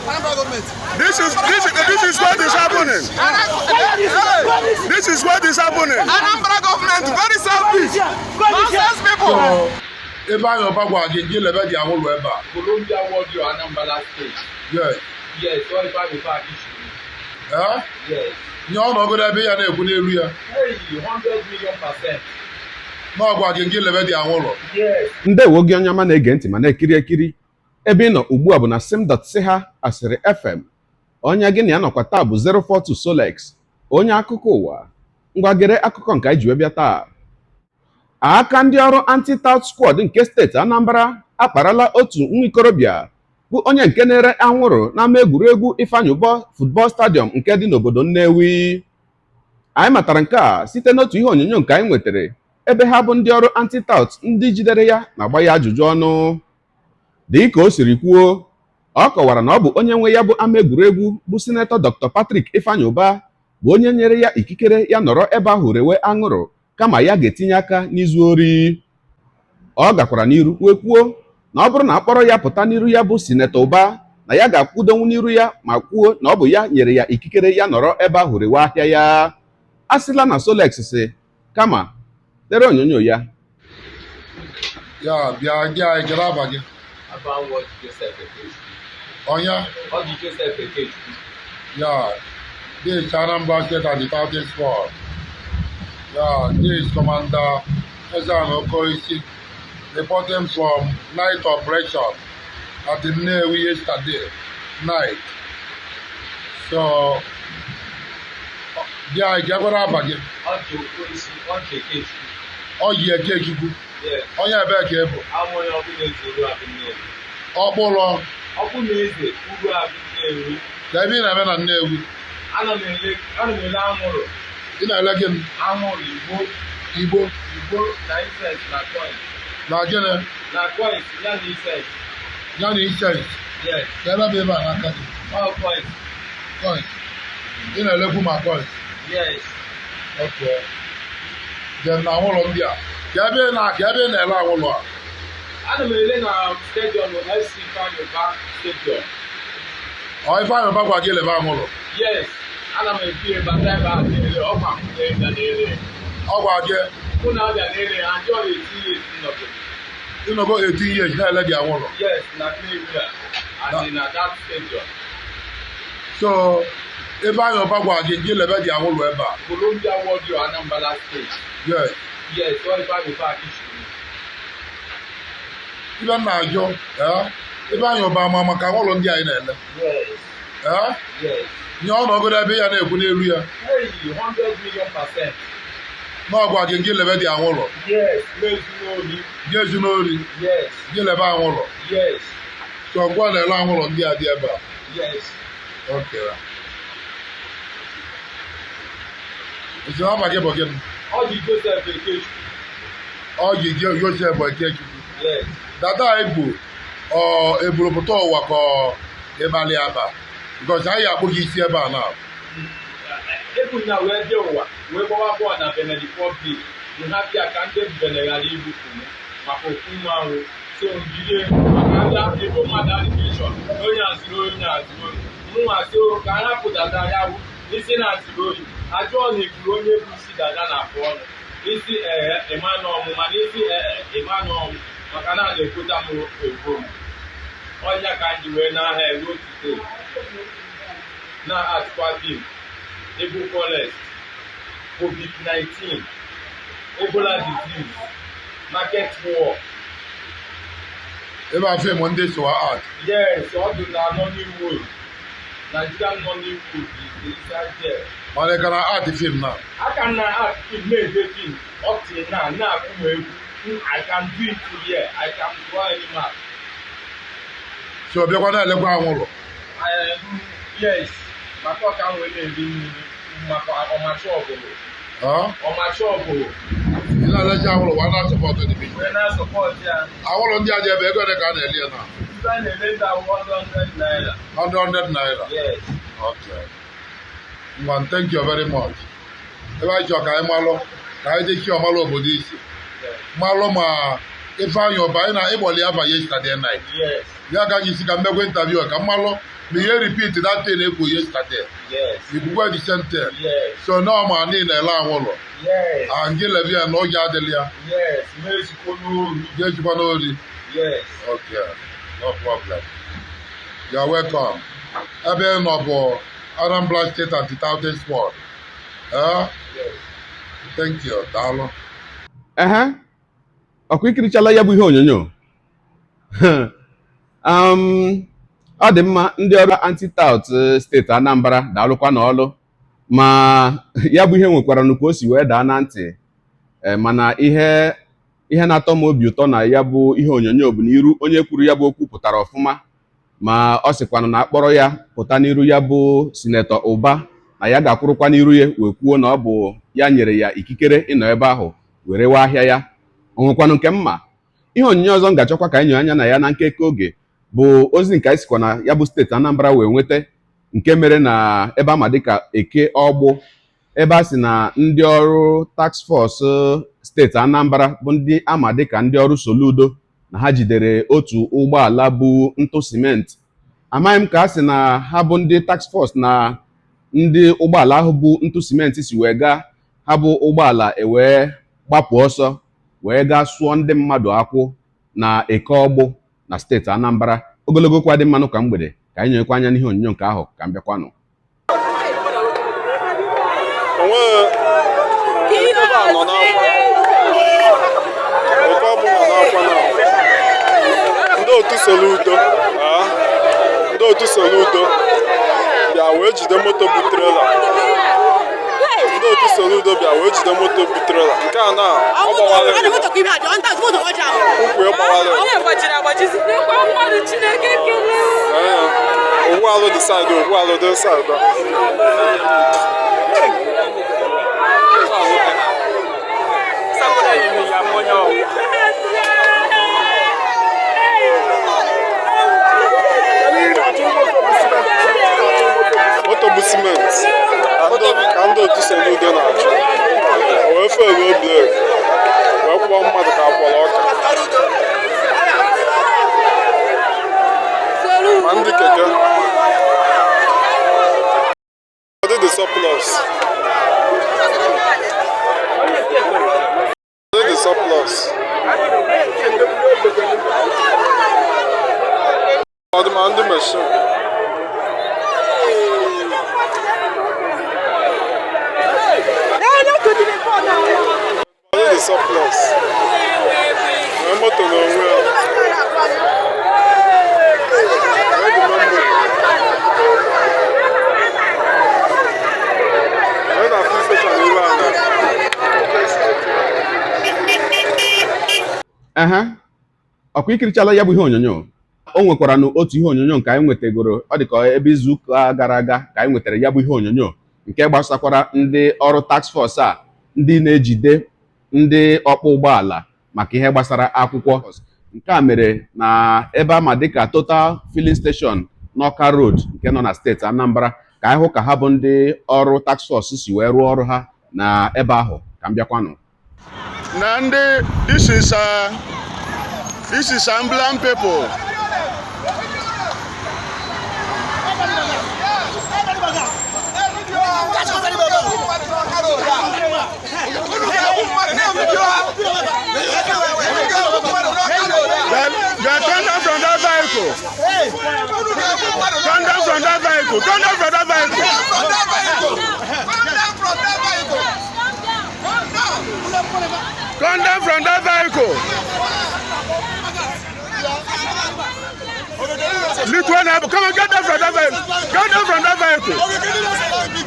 Anambra government. This is what is happening. This is what is happening. Anambra government very selfish. Nonsense people. Ebe anyị ọbagwa gị gị lebe dị ahụlụ ebe a. Colombia ward your Anambra state. Yes. Yes, so if I be back issue. Yes. Nye ọnọgụrụ ebe ya na-ekwu n'elu ya. Hey, 100 million%. N'ọgwa gị gị lebe dị ahụlụ. Yes. Ndewo gị onye ọma na-ege ntị ma na-ekiri ekiri. Ebe ị nọ ugbu a bụ na sim.si ha asịrị FM. Onye gị na ya nọkwa taa bụ 042 Solex. Onye akụkọ ụwa. Ngwa gere akụkọ nke anyị ji wee bịa taa. Aka ndị ọrụ anti-tout squad nke steeti Anambra akparala otu nwa ikorobịa bụ onye nke na-ere anwụrụ n'ama egwuregwu Ifeanyụbọ football stadium nke dị n'obodo Nnewi. Anyị matara nke a site n'otu ihe onyonyo nke anyị nwetara ebe ha bụ ndị ọrụ anti-tout ndị jidere ya na-agba ya ajụjụ ọnụ. Dị ka o siri kwuo, ọ kọwara na ọ bụ onye nwe ya bụ ama egwuregwu bụ Sinetọ Dr. Patrick Ifeanyụba bụ onye nyere ya ikikere ya nọrọ ebe ahụ rewe aṅụrụ kama ya ga-etinye aka n'izu ori. Ọ gakwara n'iru wee kwuo na ọ bụrụ na akpọrọ ya pụta n'iru ya bụ Sinetọ Ụba na ya ga-akwụdonwu n'iru ya ma kwuo na ọ bụ ya nyere ya ikikere ya nọrọ ebe ahụ rewe ahịa ya. A sịla na Solex si kama lere onyonyo ya. Ya bịa gị anyị jere aba gị. About what Joseph Ekech. Ọnya. What did Joseph Ekech do? Ya. This is Anambra State Anti-Touting Squad. Yeah, this is Commander Ezan Okoisi reporting from night operation at the Nnewi yesterday night. So, yeah, I get what happened again. Oh, yeah, Kekibu. Yes. Oh, yeah, back here. How many of you have been there? Oh, Bolo. How many is it? Who have been there? There been a man on Nnewi. Anamele Ị na-ele gị Igbo Igbo na incense na coin. na gịnị Na coin ya na incense. ya na incense. Yes. Ka ebe bụ ebe a n'aka gị. All coins. Coins. Ị na-elekwu ma coins. Yes. Okay. Then na ụlọ ndị a. Ka ebe na-ele ụlọ a. Anamele na stadium FC Ifeanyụba stadium. Ọ Ifeanyụba gwa gị lebe ụlọ. Yes. Ana m ebi ebe ebe a na-ere ọkwa m na-ere. Ọ gwa gị. Mụ na abịa na-ere ajọ na-eti ihe nnọkọ. Ịnọgo 18 years na-ele gị ụlọ. Yes, na Nnewi a and na that stadium. So Ifeanyụba gwa gị gị lebe gị ụlọ ebe a. Colombia ward your Anambra state. Yes. Yes, so Ifeanyụba issue. Ibe m na-ajụ Ifeanyụba ama maka ụlọ ndị anyị na-ele. Yes. Yes. Nye ọnọgụrụ ebe ya na-ekwu n'elu ya. Hey, 100 million%. N'ọgwa gị gị lebe dị ụlọ. Yes, n'ezin'ori. Gị ezu n'ori. Yes. Gị lebe ụlọ. Yes. So ngwa na-ele ụlọ ndị a dị ebe a. Yes. Okay. Isi na gị bụ gịnị? Ọ dị Joseph Ekech. Ọ yi gị Joseph Ekech. Yes. Dada Igbo eburupụta ụwa ka ịbalị aba. Because anyị akpụ gị isi ebe a na. Ebu na wee dị ụwa wee gbawa bọọlụ na Benin Republic nha bịa ka ndị Benin ghara ibupụ m maka okwu mmanwụ so njide maka abịa ebe mmadụ adịkeshọn onye azụrụ onye azụrụ oyi mụnwa so ka a hapụ dada ya wụ isi na azụrụ oyi ajụọ na ekwuru onye bụ isi dada na afụ ọnụ isi ịmanụọmụ mana isi ịmanụọmụ maka na a na-ekweta m ebo m ọnya ka anyị wee n'ahịa ewe otuto na-atụkwa bim Bureaucracy, COVID-19, Ebola disease, market war. Ebe a fim ndị so art. Yes, ọ dị na Nollywood. Nigerian Nollywood is inside there. Mana ị ka na art film na. I can art film na-ede film up till now na-akụ m egwu. I can do it here. I can draw any map. So bịakwa na-elekwa ụlọ. Yes. Maka ọka m wee na-eri mmiri maka ọmachi ọbụrụ. Ọmachi ọbụrụ. Ị na-elecha ụlọ wa na-asọpọtụ ndị bi. Wee na-asọpọtụ ya. Ụlọ ndị a dị ebe ego ole ka a na-eli ya na? Ndị a na-ele ndị ahụ 100 naira. 100 naira? Yes. Okay. Ngwa, thank you very much. Ebe anyị chọrọ ka anyị malụ ka anyị dịchi ọmalụ obodo isi. Malụ ma Ifeanyụba anyị na ịgbọli aba yesterday night. Yes. ya ka anyị si ka mmegwe interview ka mmalụ ma ihe repeat that thing ekwu yesterday. Yes. Ikwukwe the same thing. Yes. So na ọma niile ele anwụlọ. Yes. Gị lebi ya na oge adịghị ya. Yes. Mezikwa n'olu. Ga-ejikwa n'ori. Yes. Okay, no problem. You are welcome. Ebe nọ bụ Anambra State Anti-Touting Squad. Yes. Thank you. Daalụ. Ọkwa ikirichala ya bụ ihe onyonyo. Ọ dị mma ndị ọrụ anti-tout steeti Anambra daalụkwa n'ọlụ ma ya bụ ihe nwekwara nnukwu o si wee daa na ntị mana ihe na-atọ m obi ụtọ na ya bụ ihe onyonyo bụ n'iru onye kwuru ya bụ okwu pụtara ọfụma ma ọ sịkwana na akpọrọ ya pụta n'iru ya bụ sinetọ Ụba na ya ga-akwụrụkwa n'iru ya wee kwuo na ọ bụ ya nyere ya ikikere ịnọ ebe ahụ were wee ahịa ya onwekwanụ nke mma. Ihe onyonyo ọzọ m ga-achọkwa ka anyị anya na ya na nkeke oge bụ ozi nke anyị sikwa na ya bụ steeti Anambra wee nweta nke mere na ebe ama dịka Eke Ọgbụ ebe a sị na ndị ọrụ task force steeti Anambra bụ ndị ama dịka ndị ọrụ Soludo na ha jidere otu ụgbọala bụ ntụ simenti. Amaghị m ka a sị na ha bụ ndị task force na ndị ụgbọala ahụ bụ ntụ simenti si wee gaa ha bụ ụgbọala ewee gbapụ ọsọ wee gaa sụọ ndị mmadụ akwụ na Eke Ọgbụ na steeti Anambra. Ogologo kwa dị mmanụ ka mgbede ka anyị nyekwa anya n'ihe onyonyo nke ahụ ka m bịakwanụ. Ndị otu Soludo bịa wee jide moto bu trela. Ndị otu Soludo bịa wee jide moto bu trela. Nke a na ọ gbawara ụkwụ gbawara owu alụ dị saịdị owu alụ dị saịdị. Moto bụ simenti ka ndị otu Soludo na-achụ wee felu breki wee kwụọ mmadụ ka akwọrọ ọka ma ndị keke. Ọ dị the surplus. Ọ dị ma ndị machine. The surplus. Moto n'onwe ya. Ọkwa ikirichala ya bụ ihe onyonyo. O nwekwara n'otu ihe onyonyo nke anyị nwetagoro ọ dịka ebe izu ụka gara aga ka anyị nwetara ya bụ ihe onyonyo nke gbasakwara ndị ọrụ task force a ndị na-ejide ndị ọkpọ ụgbọala maka ihe gbasara akwụkwọ. Nke a mere na ebe ama dịka Total Filling Station n'Ọka Road nke nọ na steeti Anambra ka anyị hụ ka ha bụ ndị ọrụ task force si wee rụọ ọrụ ha na ebe ahụ ka m bịakwanụ. Na ndị this is Amblan people. They come down from that vehicle. Come down from that vehicle. Come down from that vehicle. Come down from that vehicle. Lithuania, come and get down from that vehicle. Come down from that vehicle.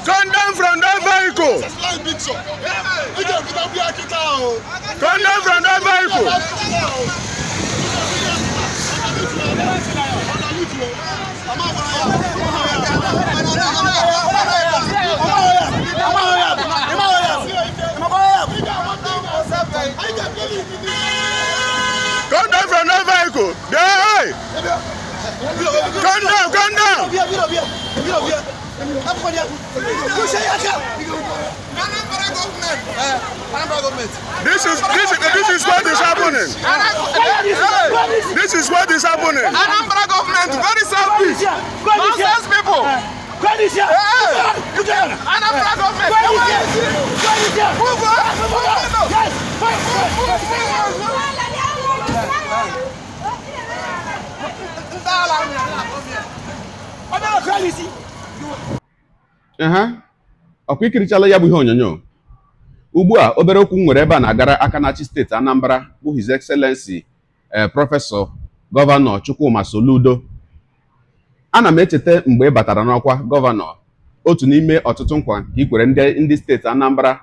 Come down from that vehicle. Come down from that vehicle. Come down from that vehicle. Hey! Come down, come down. This is what is happening. This is what is happening. Anambra government very selfish. Nonsense people. Anambra government. Move ọkwa ikirichala ya bụ ihe onyonyo. Ugbu a obere okwu nwere ebe a na-agara aka na-achị steeti Anambra bụ His Excellency Prọfesọ Gọvanọ Chukwuma Soludo. Ana m echeta mgbe ị batara n'ọkwa gọvanọ, otu n'ime ọtụtụ nkwa ka i kwere ndị steeti Anambra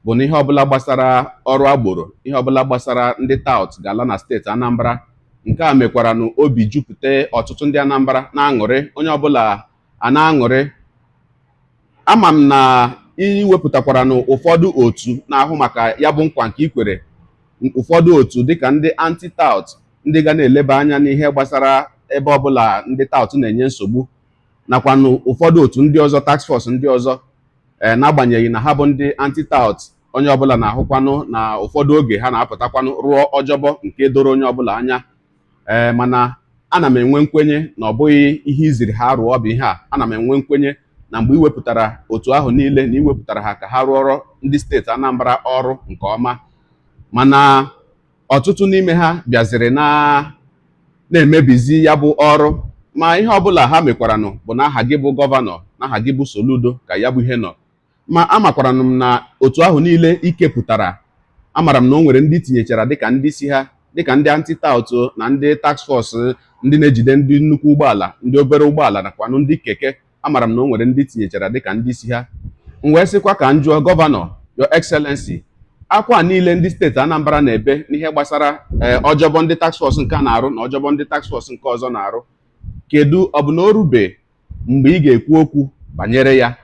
bụ na ihe ọbụla gbasara ọrụ agboro, ihe ọbụla gbasara ndị tout ga-ala na steeti Anambra. Nke a mekwara na obi jupụta ọtụtụ ndị Anambra na-aṅụrị, onye ọbụla a na-aṅụrị. Ama m na iwepụtakwara na ụfọdụ otu na-ahụ maka ya bụ nkwa nke ikwere, ụfọdụ otu dịka ndị anti-tout, ndị ga na-eleba anya n'ihe gbasara ebe ọbụla ndị tout na-enye nsogbu, nakwa na ụfọdụ otu ndị ọzọ, task force ndị ọzọ, n'agbanyeghị na ha bụ ndị anti-tout, onye ọbụla na-ahụkwanụ na ụfọdụ oge ha na-apụtakwanụ rụọ ọjọbọ nke doro onye ọbụla anya. Mana ana m enwe nkwenye na ọ bụghị ihe iziri ha rụọ bụ ihe a. Ana m enwe nkwenye na mgbe iwepụtara otu ahụ niile na iwepụtara ha ka ha rụọrọ ndị steeti Anambra ọrụ nke ọma, mana ọtụtụ n'ime ha bịaziri na-emebizi ya bụ ọrụ. Ma ihe ọbụla ha mekwaranụ bụ na aha gị bụ gọvanọ, na aha gị bụ Soludo ka ya bụ ihe nọ. Ma amakwaranụ m na otu ahụ niile ikepụtara, amara m na o nwere ndị tinyechara dịka ndị isi ha, dịka ndị anti-tout na ndị task force, ndị na-ejide ndị nnukwu ụgbọala, ndị obere ụgbọala, nakwanụ ndị keke. Amara m na o nwere ndị tinyechara dịka ndị isi ha. M wee sịkwa ka m jụọ gọvanọ, Your Excellency, akwa niile ndị steeti Anambra na-ebe n'ihe gbasara ọjọbọ ndị task force nke a na-arụ na ọjọbọ ndị task force nke ọzọ na-arụ, kedu ọ bụ na o rube mgbe ị ga-ekwu okwu banyere ya?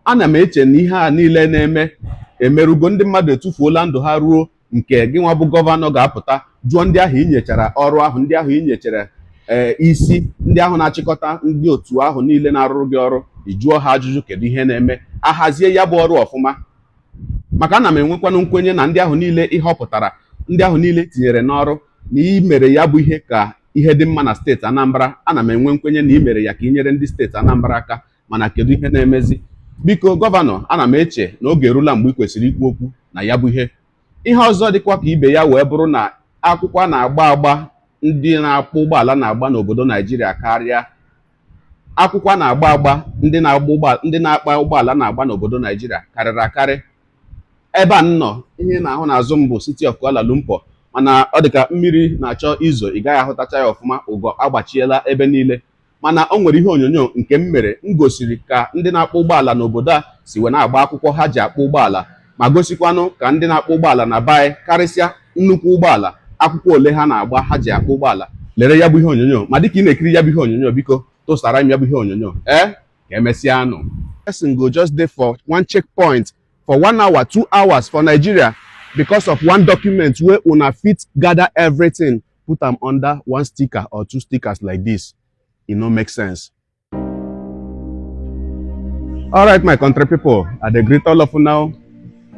Ana m eche na ihe a niile na-eme emerugo, ndị mmadụ etufuola ndụ ha ruo nke gị nwa bụ gọvanọ ga-apụta jụọ ndị ahụ inyechara ọrụ ahụ, ndị ahụ inyechara isi, ndị ahụ na-achịkọta ndị otu ahụ niile na-arụrụ gị ọrụ, ijụọ ha ajụjụ kedu ihe na-eme, ahazie ya bụ ọrụ ọfụma. Maka ana m enwekwanụ nkwenye na ndị ahụ niile ihe ọ pụtara, ndị ahụ niile tinyere n'ọrụ, na ị mere ya bụ ihe ka ihe dị mma na steeti Anambra. Ana m enwe nkwenye na ị mere ya ka ị nyere ndị steeti Anambra aka. Mana kedu ihe na-emezi? Biko gọvanọ, ana m eche na oge erula mgbe ị kwesịrị ikwu okwu na ya bụ ihe. Ihe ọzọ dịkwa ka ibe ya wee bụrụ na akwụkwọ na-agba agba ndị na-akpọ ụgbọala na-agba n'obodo Naijiria karịa. Akwụkwọ na-agba agba ndị na-akpa ụgbọala na-agba n'obodo Naijiria karịrị akarị. Ebe a nọ, ihe na-ahụ n'azụ m bụ City of Kuala Lumpur, mana ọ dịka mmiri na-achọ izo, ị gaghị ahụtacha ya ọfụma, ụgọ agbachiela ebe niile. Mana o nwere ihe onyonyo nke m mere, m gosiri ka ndị na-akpọ ụgbọala n'obodo a si wee na-agba akwụkwọ ha ji akpọ ụgbọala, ma gosikwanụ ka ndị na-akpọ ụgbọala na baị, karịsịa nnukwu ụgbọala, akwụkwọ ole ha na-agba ha ji akpọ ụgbọala. Lere ya bụ ihe onyonyo, ma dịka ị na-ekiri ya bụ ihe onyonyo, biko tụsara m ya bụ ihe onyonyo. Ka emesịa anụ. Person go just dey for one checkpoint for 1 hour, 2 hours for Nigeria because of one document wey una fit gather everything, put am under one sticker or 2 stickers like this. E no make sense. All right, my country people, I dey greet all of you now.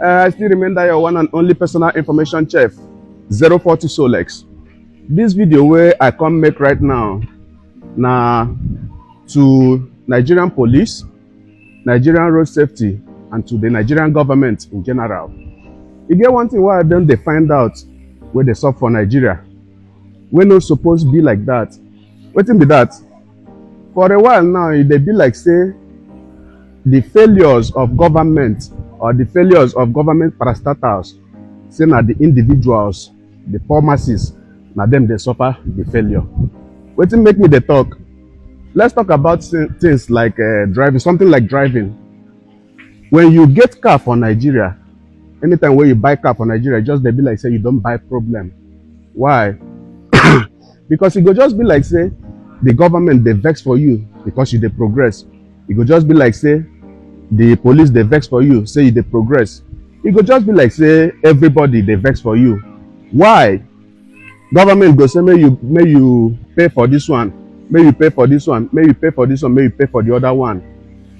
I still remember your one and only personal information chef, 040 Solex. This video where I come make right now, na to Nigerian police, Nigerian road safety, and to the Nigerian government in general. You get one thing why I don't find out where they sup for Nigeria. We no supposed to be like that. Wetin be that? For a while now, they be like say the failures of government or the failures of government parastatals, say na the individuals, the poor masses, na them they suffer the failure. Wetin make me dey talk? Let's talk about things like driving, something like driving. When you get car for Nigeria, anytime when you buy car for Nigeria, just they be like say you don't buy problem. Why? Because it go just be like say the government they vex for you because you dey progress. It go just be like say the police they vex for you, say you dey progress. It go just be like say everybody they vex for you. Why? Government go say may you pay for this one, may you pay for this one, may you pay for this one, may you pay for the other one.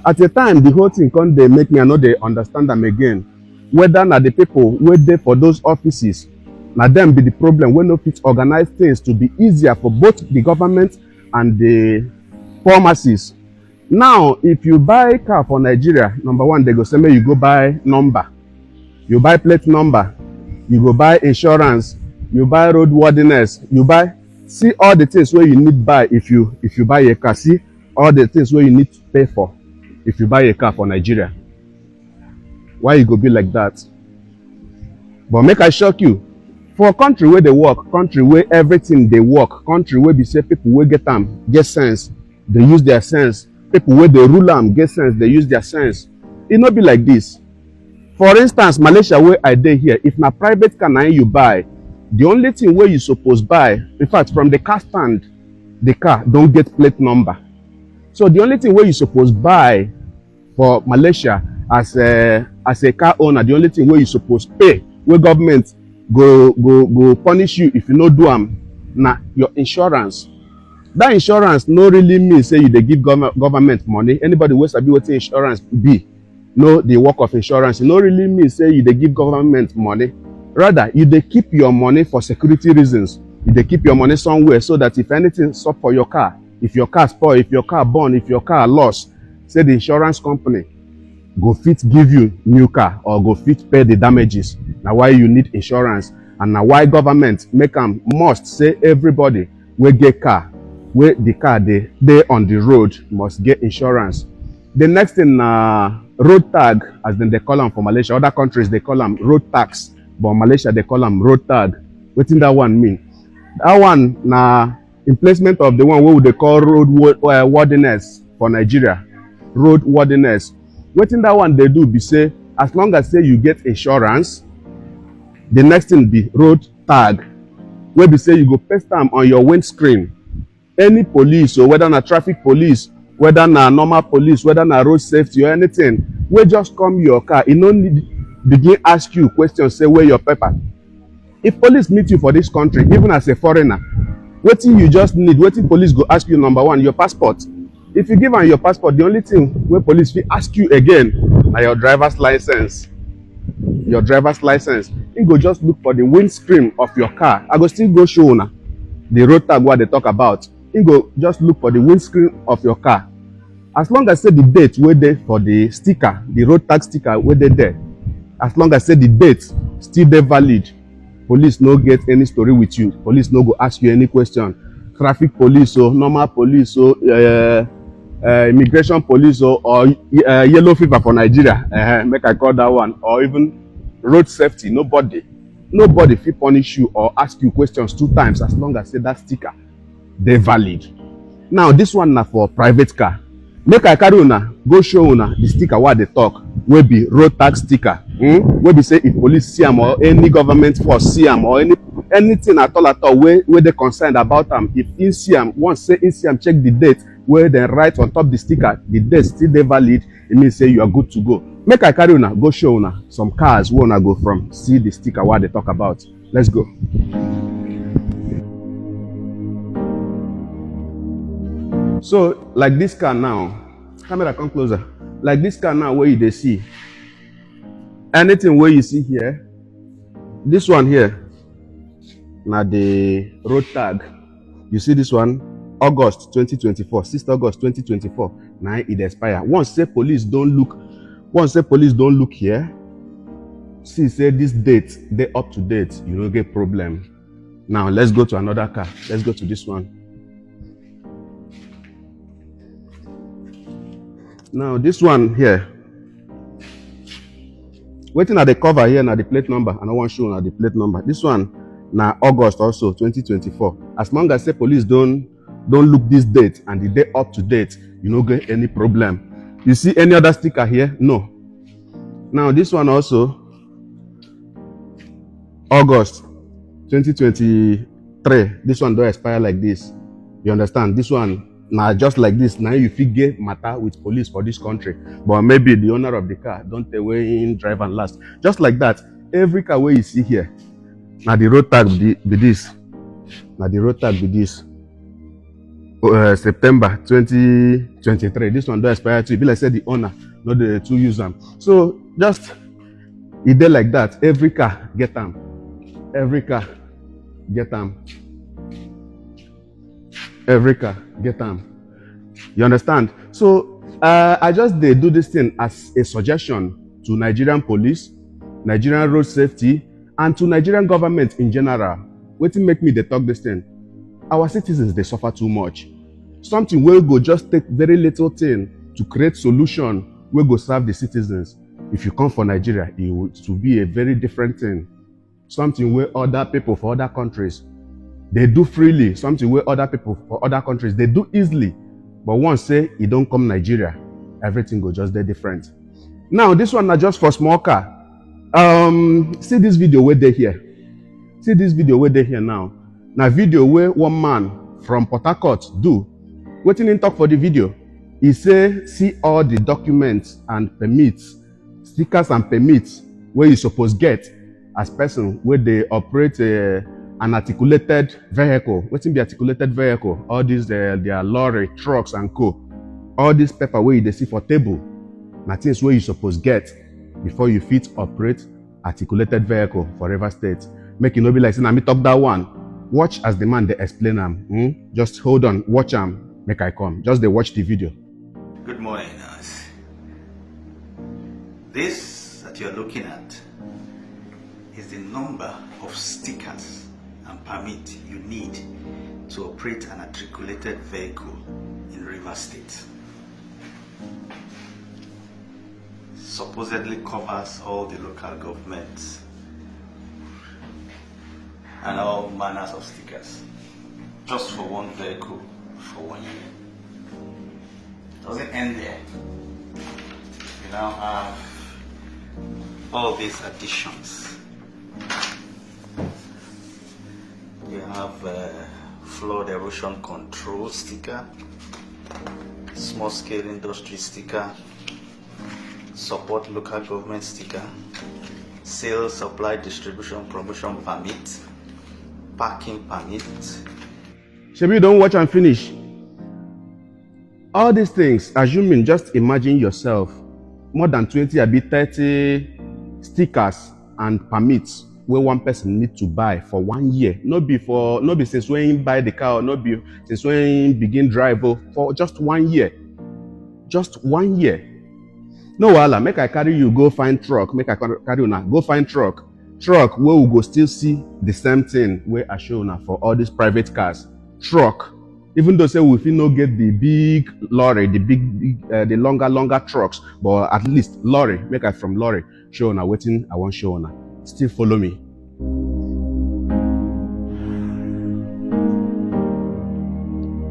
At the time, the whole thing come dey make me I no dey understand them again. Whether na the people wey dey for those offices, na them be the problem wey no fit organize things to be easier for both the government and the poor masses. Now, if you buy car for Nigeria, number one, they go say make you go buy number. You buy plate number, you go buy insurance, you buy roadworthiness, you buy, see all the things where you need buy if you buy a car. See all the things where you need to pay for if you buy a car for Nigeria. Why you go be like that? But make I shock you, for a country where they work, country where everything they work, country where be say people where get sense, they use their sense. People where they rule them get sense, they use their sense. It not be like this. For instance, Malaysia where I dey here, if na private car na you buy, the only thing where you suppose buy, in fact, from the car stand, the car don't get plate number. So the only thing where you suppose buy for Malaysia as a car owner, the only thing where you suppose pay, where government go punish you if you no do am, na your insurance. That insurance no really mean say you dey give government money. Anybody wey sabi wetin insurance be know the work of insurance. It no really mean say you dey give government money. Rather, you dey keep your money for security reasons. You dey keep your money somewhere so that if anything sup for your car, if your car spoil, if your car burn, if your car lost, say the insurance company go fit give you new car or go fit pay the damages. Na why you need insurance, and na why government make am must say everybody wey get car, wey the car dey on the road must get insurance. The next thing na road tag, as dem dey call am for Malaysia. Other countries they call am road tax, but Malaysia they call am road tag. Wetin that one mean? That one na replacement of the one wey we dey call road worthiness for Nigeria. Road worthiness. Wetin that one they do be say, as long as say you get insurance, the next thing be road tag, wey be say you go paste am on your windscreen. Any police, or whether na traffic police, whether na normal police, whether na road safety or anything, wey just come your car, e no need begin ask you questions, say where your paper. If police meet you for this country, even as a foreigner, wetin you just need, wetin police go ask you, number one, your passport. If you give am your passport, the only thing wey police fit ask you again na your driver's license. Your driver's license. You go just look for the windscreen of your car. I go still go show una the road tag what they talk about. You go just look for the windscreen of your car. As long as say the date where there for the sticker, the road tag sticker where they there, as long as say the date still there valid, police no get any story with you. Police no go ask you any question. Traffic police or normal police or immigration police or yellow fever for Nigeria, make I call that one, or even road safety. Nobody fit punish you or ask you questions 2 times as long as say that sticker they valid. Now this one na for private car. Make I carry una go show una the sticker what they talk will be road tax sticker. Wey be say if police see am or any government force see am or anything at all where they concerned about them, if in see am, once say in see am, check the date where they write on top the sticker, the date still they valid, it means say you are good to go. Make I carry una go show una some cars where una go from see the sticker what they talk about. Let's go. So like this car now, camera come closer. Like this car now where you they see, anything where you see here, this one here, now the road tag. You see this one, August 2024, 6th August 2024. Now it expire. Once say police don't look here, see say this date they up to date, you don't get problem. Now let's go to another car. Let's go to this one. Now this one here, waiting at the cover here now the plate number. I don't want to show now the plate number. This one now August also 2024. As long as say police don't look this date and the day up to date, you don't get any problem. You see any other sticker here? No. Now this one also August 2023. This one don't expire like this. You understand? This one now just like this. Now you figure matter with police for this country, but maybe the owner of the car don't take away in drive and last. Just like that, every car where you see here, now the road tag be this. Now the road tag be this. September 2023. This one don't expire too. Be like said the owner, not the two user. So just it dey like that. Every car get them. Every car get them. Every car get them. You understand? So I just they do this thing as a suggestion to Nigerian police, Nigerian road safety, and to Nigerian government in general. Wetin make me they talk this thing? Our citizens they suffer too much. Something will go just take very little thing to create solution will go serve the citizens. If you come for Nigeria, it will be a very different thing. Something where other people for other countries they do freely. Something where other people for other countries they do easily. But once say you don't come Nigeria, everything go just there different. Now this one not just for small car. See this video where they here. See this video where they here now. Now video where one man from Port Harcourt do. Waiting in talk for the video. He say see all the documents and permits, stickers and permits where you supposed get as person where they operate an articulated vehicle. Waiting be articulated vehicle. All these their lorry, trucks and co. All this paper where they see for table. Now things where you supposed get before you fit operate articulated vehicle for River State. Make it no be like saying, me talk that one. Watch as the man they explain them. Just hold on, watch them, make I come. Just they watch the video. Good morning. This that you're looking at is the number of stickers and permit you need to operate an articulated vehicle in River State. Supposedly covers all the local governments and all manners of stickers just for one vehicle for 1 year. Doesn't end there. You now have all these additions. You have flood erosion control sticker, small scale industry sticker, support local government sticker, sales, supply, distribution, promotion permit, parking permit. Shebi, don't watch and finish. All these things, assuming, just imagine yourself, more than 20 or 30 stickers and permits where one person need to buy for 1 year. No be since when you buy the car, or no be since when you begin drive, for just 1 year. Just 1 year. No wahala, make I carry you go find truck. Make I carry you now. Go find truck. Truck where we go still see the same thing where I show now for all these private cars. Truck. Even though say we fit no get the big lorry, the longer trucks, but at least lorry, make I from lorry show now waiting. I want show now. Still follow me.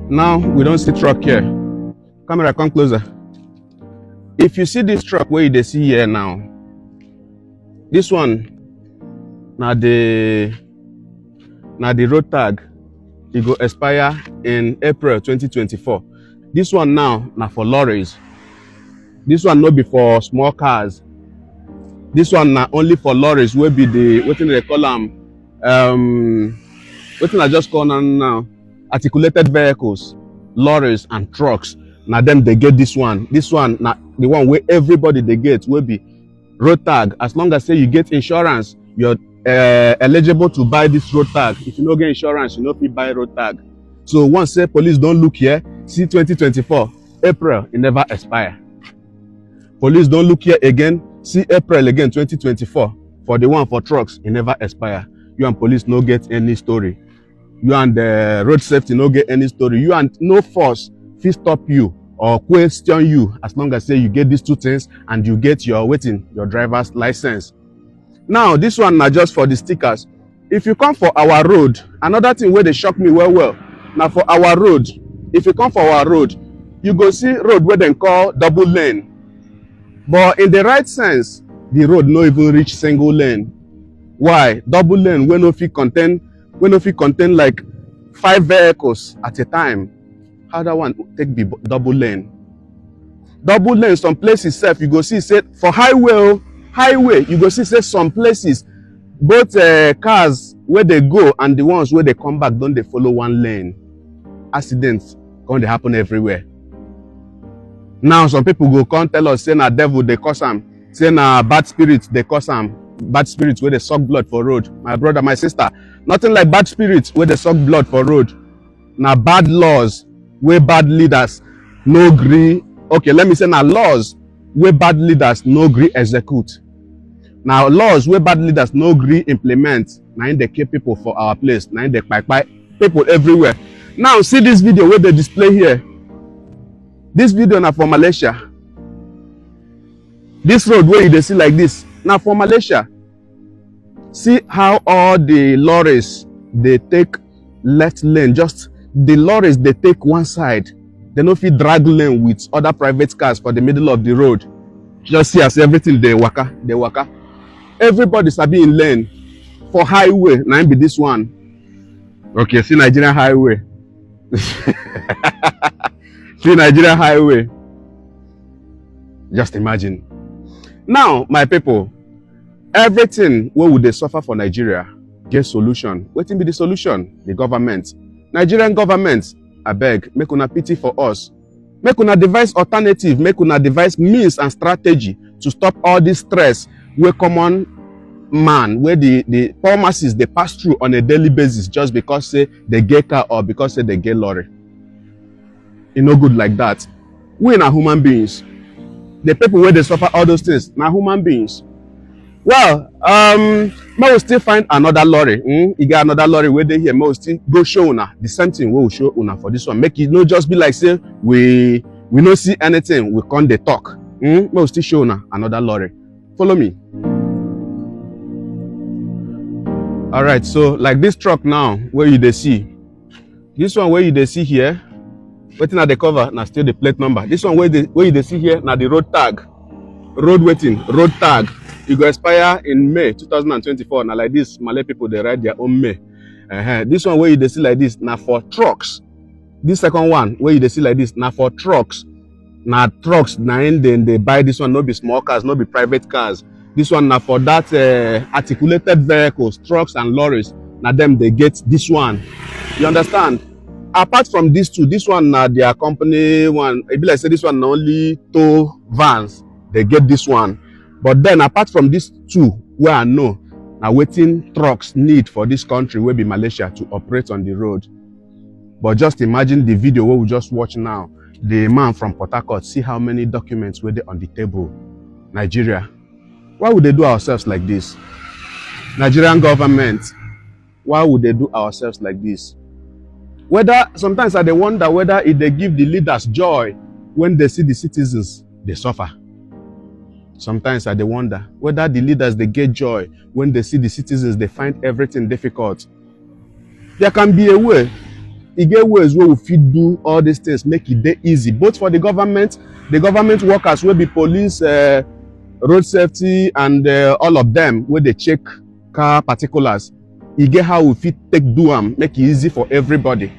Now we don't see truck here. Camera, come closer. If you see this truck where you see here now, this one now the road tag, it go expire in April 2024. This one now for lorries. This one not be for small cars. This one now only for lorries. Will be the what they call them? What I just call them now? Articulated vehicles, lorries and trucks. Now them they get this one. This one now the one where everybody they get will be road tag. As long as say you get insurance, you're eligible to buy this road tag. If you don't get insurance, you know if you buy road tag. So once say police don't look here, see 2024 April it never expire. Police don't look here again, see April again 2024 for the one for trucks it never expire. You and police no get any story. You and the road safety no get any story. You and no force fit stop you or question you as long as say you get these two things and you get your driver's license. Now this one not just for the stickers. If you come for our road, another thing where they shock me well. Now for our road, if you come for our road, you go see road where they call double lane. But in the right sense, the road no even reach single lane. Why? Double lane when no fit contain like 5 vehicles at a time. How that one take be double lane? Double lane, some places self you go see say for highway you go see say some places both cars where they go and the ones where they come back don't they follow one lane. Accidents Can't they happen everywhere? Now some people go come tell us, say na devil they cause them, say na bad spirits they cause them, bad spirits where they suck blood for road. My brother, my sister, nothing like bad spirits where they suck blood for road. Now bad laws where bad leaders no agree. Okay, let me say now laws where bad leaders no agree execute. Now laws where bad leaders no agree implement. Now they keep people for our place. Now they buy people everywhere. Now see this video where they display here. This video now for Malaysia. This road where you see like this now for Malaysia. See how all the lorries they take left lane. Just the lorries they take one side. They no fit drag lane with other private cars for the middle of the road. Just see as everything they waka. Everybody sabi in lane for highway. Now be this one. Okay, see Nigerian highway. See Nigerian highway. Just imagine. Now, my people, everything what would they suffer for Nigeria get solution. What be the solution? The government. Nigerian government, I beg, make una pity for us. Make una devise alternative, make una devise means and strategy to stop all this stress where common man, where the poor masses they pass through on a daily basis just because say they get car or because say they get lorry. It's no good like that. We are human beings. The people where they suffer all those things, now human beings. Well, may we still find another lorry. You got another lorry where they here. May we still go show una the same thing. We will show una for this one. Make it not just be like say we no see anything. We can't they talk. May we still show una another lorry. Follow me. All right. So like this truck now, where you they see, this one where you they see here. Waiting at the cover, now still the plate number. This one where you see here, now the road tag. Road waiting, road tag. It will expire in May 2024. Now like this, Malay people, they write their own May. This one where you see like this, now for trucks. This second one, where you see like this, now for trucks. Now trucks, now then they buy this one, not be small cars, not be private cars. This one now for that articulated vehicles, trucks and lorries. Now them, they get this one. You understand? Apart from these two, this one their company one. It be like say this one only tow vans. They get this one. But then apart from these two, where I know now waiting trucks need for this country will be Malaysia to operate on the road. But just imagine the video what we just watch now. The man from Port Harcourt, see how many documents were there on the table. Nigeria. Why would they do ourselves like this? Nigerian government. Why would they do ourselves like this? Whether sometimes I wonder whether if they give the leaders joy when they see the citizens, they suffer. Sometimes I wonder whether the leaders they get joy when they see the citizens, they find everything difficult. There can be a way. You get ways where we fit do all these things, make it easy, both for the government workers will be police, road safety, and all of them where they check car particulars. You get how we fit take do them, make it easy for everybody.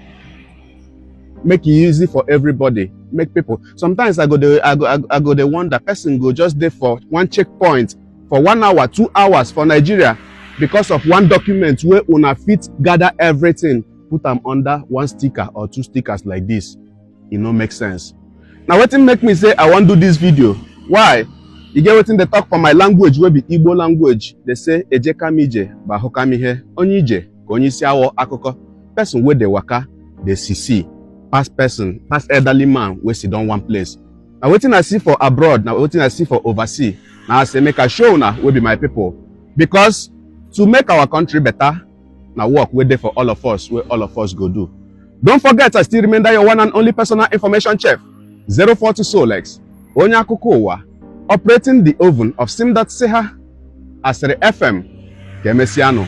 Make it easy for everybody. Make people. Sometimes I go the wonder person go just there for one checkpoint for 1 hour, 2 hours for Nigeria because of one document where una fit gather everything, put them under one sticker or two stickers like this. It no make sense. Now what make me say I want to do this video? Why? You get wetin they talk for my language wey be Igbo language. They say eje kamije ba hokamihe onye ije ka onye isi awo akụkọ. Person wey dey waka dey see pass person, pass elderly man wey sit down one place. Now wetin I see for abroad, now wetin I see for overseas. Now I say make I show una wey be my people. Because to make our country better, now work wey dey for all of us, where all of us go do. Don't forget, I still remember your one and only personal information chef, 042 Solex, Oge Akụkọ Ụwa, operating the oven of Sim.Seha Asere FM, Kemesiano.